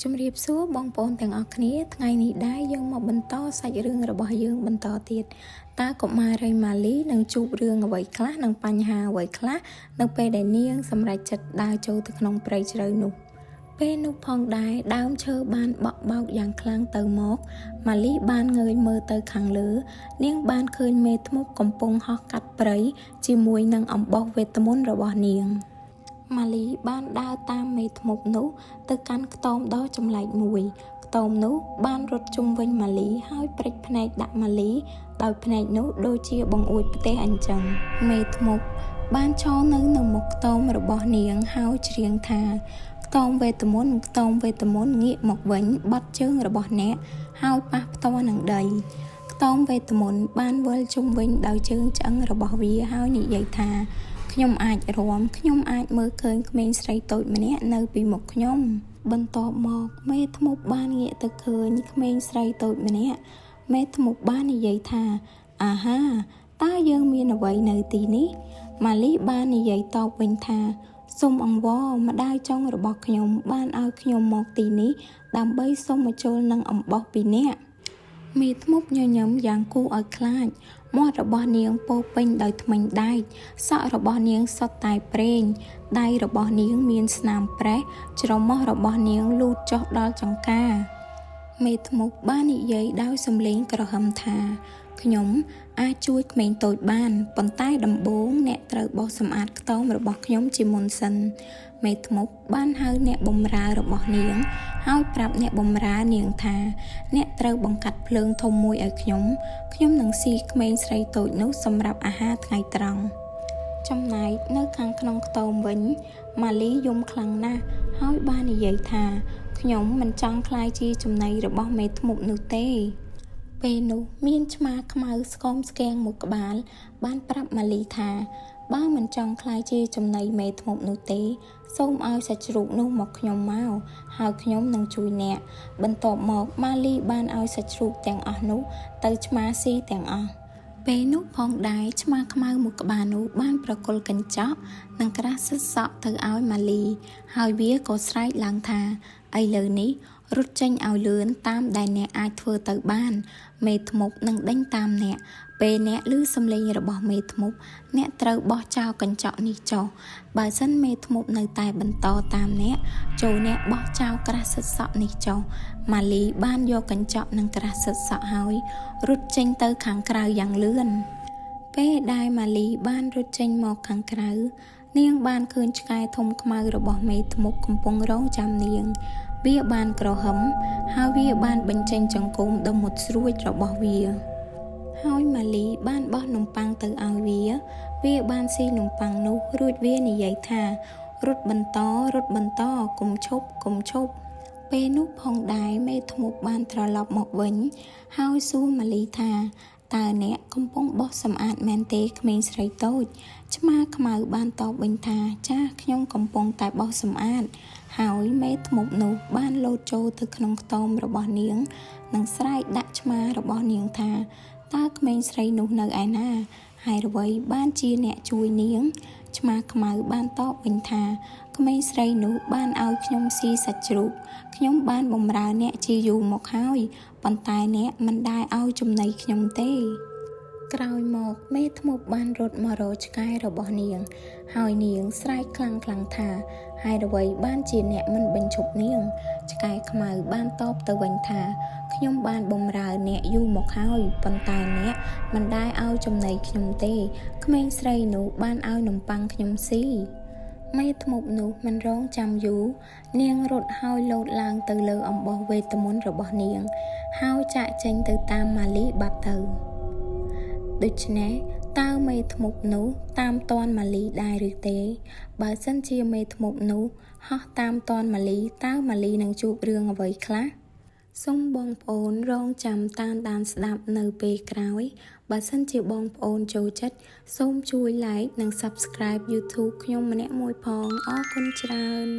ជំរាបសួរបងប្អូនទាំងអស់គ្នាថ្ងៃនេះដែរយើងមកបន្តសាច់រឿងរបស់យើងបន្តទៀតតើកុមារីម៉ាលីនឹងជួបរឿងអ្វីខ្លះនិងបញ្ហាអ្វីខ្លះនៅពេលដែលនាងសម្រេចចិត្តដើរចូលទៅក្នុងព្រៃជ្រៅនោះពេលនោះផងដែរដើមឈើបានបក់បោកយ៉ាងខ្លាំងទៅមកម៉ាលីបានងើយមើលទៅខាងលើនាងបានឃើញមេធ្មប់កំពុងហោះកាត់ព្រៃជាមួយនឹងអំបោះវេទមន្តរបស់នាងម៉ាលីបានដើរតាមមេធ្មប់នោះទៅកាន់ខ្ទមដ៏ចម្លែកមួយខ្ទមនោះបានរត់ជុំវិញម៉ាលីហើយព្រិចភ្នែកដាក់ម៉ាលីដោយភ្នែកនោះដូចជាបង្អួចផ្ទះអញ្ចឹងមេធ្មប់បានឈរនៅមុខខ្ទមរបស់នាងហើយច្រៀងថាខ្ទមវេទមន្តខ្ទមវេទមន្តងាកមកវិញបត់ជើងរបស់អ្នកហើយប៉ះផ្ទាល់នឹងដីខ្ទមវេទមន្តបានវិលជុំវិញដោយជើងឆ្អឹងរបស់វាហើយនិយាយថាខ្ញុំអាចរាំខ្ញុំអាចមើលឃើញក្មេងស្រីតូចម្នាក់នៅពីមុខខ្ញុំបន្ទាប់មកមេធ្មប់បានងាកទៅឃើញក្មេងស្រីតូចម្នាក់មេធ្មប់បាននិយាយថាអាហាតើយើងមានអ្វីនៅទីនេះម៉ាលីបាននិយាយតបវិញថាសូមអង្វរម្ដាយចុងរបស់ខ្ញុំបានឲ្យខ្ញុំមកទីនេះដើម្បីសូមមកចូលនឹងអំបោះពីអ្នកមេធ្មប់ញញឹមយ៉ាងគួរឲ្យខ្លាចមាត់របស់នាងពោពេញដោយធ្មេញដែកសក់របស់នាងសុទ្ធតែប្រេងដៃរបស់នាងមានស្នាមប្រេះច្រមុះរបស់នាងលូតចុះដល់ចង្កាមេធ្មប់បាននិយាយដោយសំឡេងក្រហមថាខ្ញុំអាចជួយក្មេងតូចបានប៉ុន្តែដំបូងអ្នកត្រូវបោសសម្អាតខ្ទមរបស់ខ្ញុំជាមុនសិនមេធ្មប់បានហៅអ្នកបម្រើរបស់នាងហើយប្រាប់អ្នកបម្រើនាងថាអ្នកត្រូវបង្កាត់ភ្លើងធំមួយឲ្យខ្ញុំនឹងស៊ីក្មេងស្រីតូចនោះសម្រាប់អាហារថ្ងៃត្រង់ចំណែកនៅខាងក្នុងខ្ទមវិញម៉ាលីយំខ្លាំងណាស់ហើយបាននិយាយថាខ្ញុំមិនចង់ក្លាយជាចំណីរបស់មេធ្មប់នោះទេពេលនោះមានឆ្មាខ្មៅស្គមស្គាំងមួយក្បាលបានប្រាប់ម៉ាលីថាបើមិនចង់ក្លាយជាចំណីមេធ្មប់នោះទេសូមឲ្យសាច់ជ្រូកនោះមកខ្ញុំមកហើយខ្ញុំនឹងជួយអ្នកបន្ទាប់មកម៉ាលីបានឲ្យសាច់ជ្រូកទាំងអស់នោះទៅឆ្មាស៊ីទាំងអស់ពេលនោះផងដែរឆ្មាខ្មៅមួយក្បាលនោះបានប្រគល់កញ្ចក់និងក្រាស់សិតសក់ទៅឲ្យម៉ាលីហើយវាក៏ស្រែកឡើងថាឥឡូវនេះរត់ចេញឲ្យលឿនតាមដែលអ្នកអាចធ្វើទៅបានមេធ្មប់នឹងដេញតាមអ្នកពេលអ្នកឮសំឡេងរបស់មេធ្មប់អ្នកត្រូវបោះចោលកញ្ចក់នេះចុះបើសិនមេធ្មប់នៅតែបន្តតាមអ្នកចូលអ្នកបោះចោលក្រាស់សិតសក់នេះចុះម៉ាលីបានយកកញ្ចក់និងក្រាស់សិតសក់ហើយរត់ចេញទៅខាងក្រៅយ៉ាងលឿនពេលដែលម៉ាលីបានរត់ចេញមកខាងក្រៅនាងបានឃើញឆ្កែធំខ្មៅរបស់មេធ្មប់កំពុងរងចាំនាងវាបានក្រហមហើយវាបានបញ្ចេញចង្កូមដ៏មុតស្រួចរបស់វាហើយម៉ាលីបានបោះនំប៉័ងទៅឲ្យវាបានស៊ីនំប៉័ងនោះរួចវានិយាយថារត់បន្តកុំឈប់ពេលនោះផងដែរមេធ្មប់បានត្រឡប់មកវិញហើយសួរម៉ាលីថាតើអ្នកកំពុងបោះសម្អាតមែនទេក្មេងស្រីតូចឆ្មាខ្មៅបានតបវិញថាចាខ្ញុំកំពុងតែបោះសម្អាតហើយមេធ្មប់នោះបានលោតចូលទៅក្នុងខ្ទមរបស់នាងនិងស្រែកដាក់ឆ្មារបស់នាងថាតើក្មេងស្រីនោះនៅឯណាហើយអ្វីបានជាអ្នកជួយនាងឆ្មាខ្មៅបានតបវិញថាក្មេងស្រីនោះបានឲ្យខ្ញុំស៊ីសាច់ជ្រូកខ្ញុំបានបម្រើអ្នកជាយូរមកហើយប៉ុន្តែអ្នកមិនដែលឲ្យចំណីខ្ញុំទេក្រោយមកមេធ្មប់បានរត់មករកឆ្កែរបស់នាងហើយនាងស្រែកខ្លាំងថាហើយអ្វីបានជាអ្នកមិនបញ្ឈប់នាងឆ្កែខ្មៅបានតបទៅវិញថាខ្ញុំបានបម្រើអ្នកយូរមកហើយប៉ុន្តែអ្នកមិនដែលឲ្យចំណីខ្ញុំទេក្មេងស្រីនោះបានឲ្យនំប៉័ងខ្ញុំស៊ីមេធ្មប់នោះមិនរងចាំយូរនាងរត់ហើយលោតឡើងទៅលើអំបោះវេទមន្តរបស់នាងហើយចាកចេញទៅតាមម៉ាលីបាត់ទៅដូច្នេះតើមេធ្មប់នោះតាមតាន់ម៉ាលីដែរឬទេបើសិនជាមេធ្មប់នោះហោះតាមតាន់ម៉ាលីតើម៉ាលីនឹងជួបរឿងអ្វីខ្លះសូមបងប្អូនរងចាំតាមដានស្ដាប់នៅពេលក្រោយបើសិនជាបងប្អូនចូលចិត្តសូមជួយ like និង subscribe YouTube ខ្ញុំម្នាក់មួយផងអរគុណច្រើន